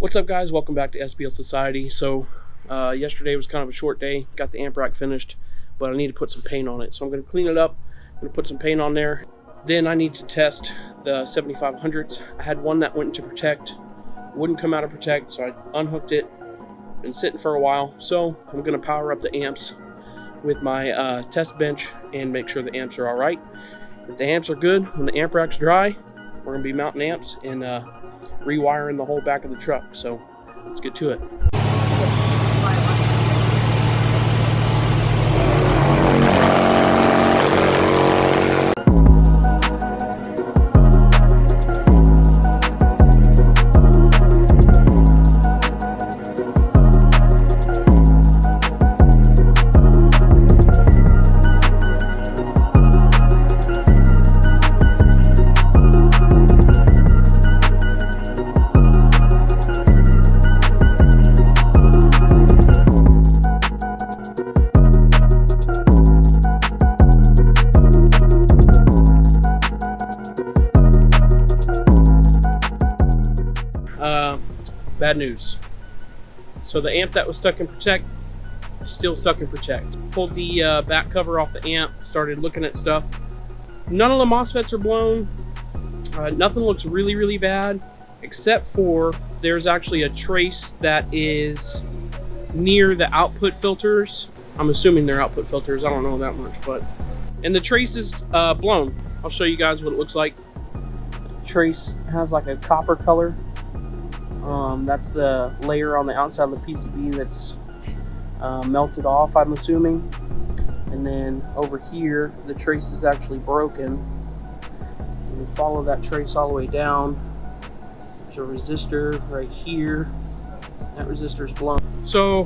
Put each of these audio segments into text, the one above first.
What's up, guys? Welcome back to SBL Society. So yesterday was kind of a short day. Got the amp rack finished, but I need to put some paint on it. So I'm going to clean it up. I'm going to put some paint on there. Then I need to test the 7500s. I had one that went into protect, wouldn't come out of protect, so I unhooked it. Been sitting for a while. So I'm going to power up the amps with my test bench and make sure the amps are all right. If the amps are good, when the amp rack's dry, we're going to be mounting amps and rewiring the whole back of the truck. So let's get to it. Bad news. So the amp that was stuck in protect is still stuck in protect. Pulled the back cover off the amp, started looking at stuff. None of the MOSFETs are blown. Nothing looks really bad, except for there's actually a trace that is near the output filters. I'm assuming they're output filters. I don't know that much, and the trace is blown. I'll show you guys what it looks like. The trace has like a copper color. That's the layer on the outside of the PCB that's melted off, I'm assuming. And then over here, the trace is actually broken. And you follow that trace all the way down. There's a resistor right here. That resistor is blown. So,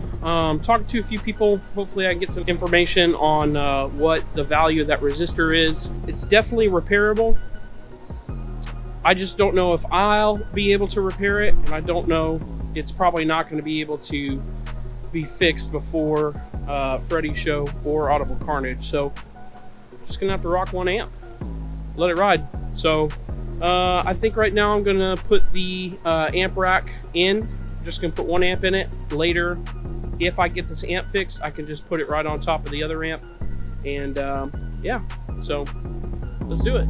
talking to a few people, hopefully I can get some information on what the value of that resistor is. It's definitely repairable. I just don't know if I'll be able to repair it, and I don't know, it's probably not going to be able to be fixed before Freddy's show or Audible Carnage. So just gonna have to rock one amp, let it ride. So I think right now I'm gonna put the amp rack in. I'm just gonna put one amp in it. Later, if I get this amp fixed, I can just put it right on top of the other amp. And yeah, so let's do it.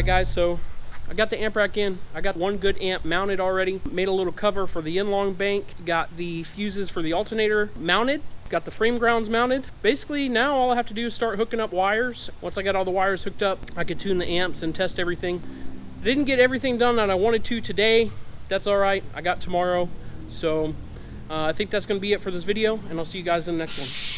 Guys, so I got the amp rack in. I got one good amp mounted already. Made a little cover for the in-long bank. Got the fuses for the alternator mounted. Got the frame grounds mounted. Basically now all I have to do is start hooking up wires. Once I got all the wires hooked up, I could tune the amps and test everything. I didn't get everything done that I wanted to today. That's all right. I got tomorrow. So I think that's going to be it for this video, and I'll see you guys in the next one.